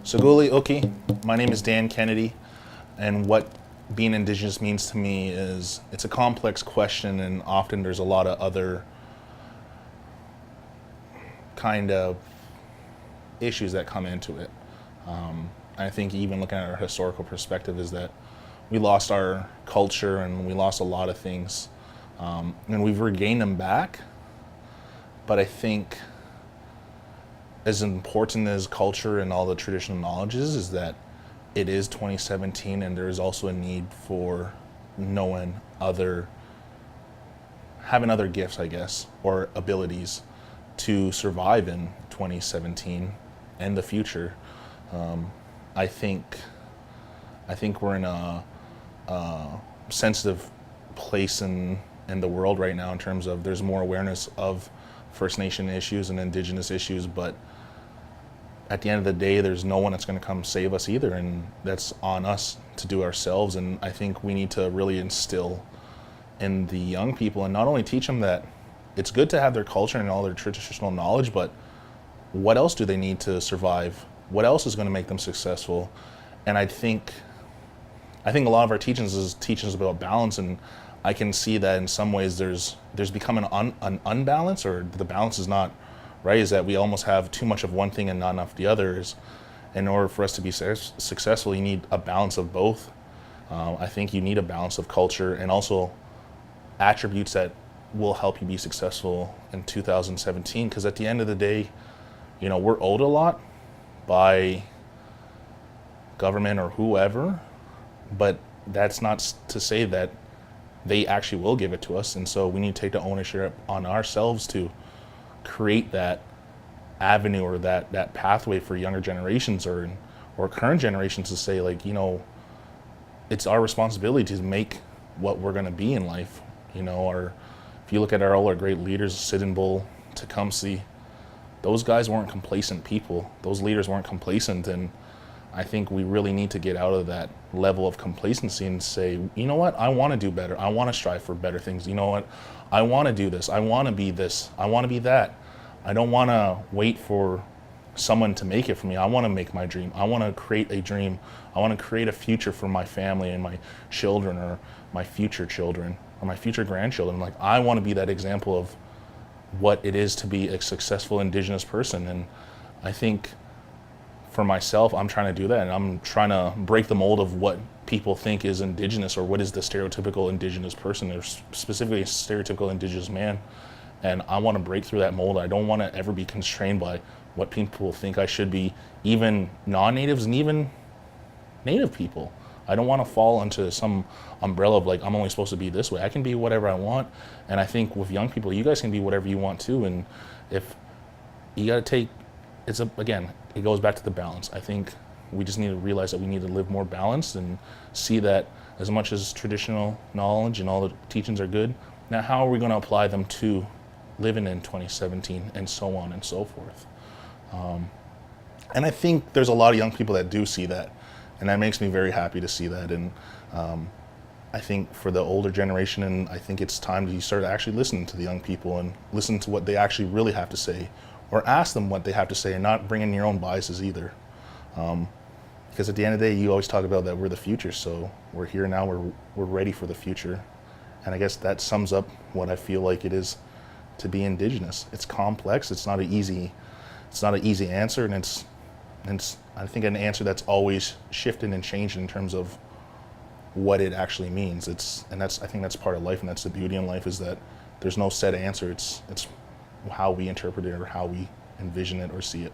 Saguli Uki, my name is Dan Kennedy, and what being Indigenous means to me is it's a complex question, and often there's a lot of other kind of issues that come into it. I think even looking at our historical perspective is that we lost our culture and we lost a lot of things, and we've regained them back, but I think as important as culture and all the traditional knowledge is that it is 2017 and there is also a need for having other gifts, I guess, or abilities to survive in 2017 and the future. I think we're in a sensitive place in the world right now in terms of there's more awareness of First Nation issues and Indigenous issues, but at the end of the day, there's no one that's going to come save us either, and that's on us to do ourselves. And I think we need to really instill in the young people and not only teach them that it's good to have their culture and all their traditional knowledge, but what else do they need to survive? What else is going to make them successful? And I think a lot of our teachings is teachings about balance, and I can see that in some ways there's become an unbalance, or the balance is not right, is that we almost have too much of one thing and not enough of the others. In order for us to be successful, you need a balance of both. I think you need a balance of culture and also attributes that will help you be successful in 2017, because at the end of the day, we're owed a lot by government or whoever, but that's not to say that they actually will give it to us. And so we need to take the ownership on ourselves to create that avenue or that pathway for younger generations or current generations to say, like, it's our responsibility to make what we're going to be in life. Or if you look at all our great leaders, Sitting Bull, Tecumseh, those guys weren't complacent people. Those leaders weren't complacent, and I think we really need to get out of that level of complacency and say, you know what, I want to do better. I want to strive for better things. You know what, I want to do this. I want to be this. I want to be that. I don't want to wait for someone to make it for me. I want to make my dream. I want to create a dream. I want to create a future for my family and my children, or my future children, or my future grandchildren. Like, I want to be that example of what it is to be a successful Indigenous person. And I think for myself, I'm trying to do that, and I'm trying to break the mold of what people think is Indigenous, or what is the stereotypical Indigenous person, or specifically a stereotypical Indigenous man. And I want to break through that mold. I don't want to ever be constrained by what people think I should be, even non-natives and even native people. I don't want to fall into some umbrella of like, I'm only supposed to be this way. I can be whatever I want. And I think with young people, you guys can be whatever you want too. And if you got to take, again, it goes back to the balance. I think we just need to realize that we need to live more balanced and see that as much as traditional knowledge and all the teachings are good, now how are we going to apply them to living in 2017 and so on and so forth. And I think there's a lot of young people that do see that, and that makes me very happy to see that. And I think for the older generation, and I think it's time to start actually listening to the young people and listen to what they actually really have to say, or ask them what they have to say, and not bring in your own biases either. Because at the end of the day, you always talk about that we're the future, so we're here now, we're ready for the future. And I guess that sums up what I feel like it is to be Indigenous. It's complex, it's not an easy answer, and it's I think an answer that's always shifting and changing in terms of what it actually means. I think that's part of life, and that's the beauty in life, is that there's no set answer. It's how we interpret it or how we envision it or see it.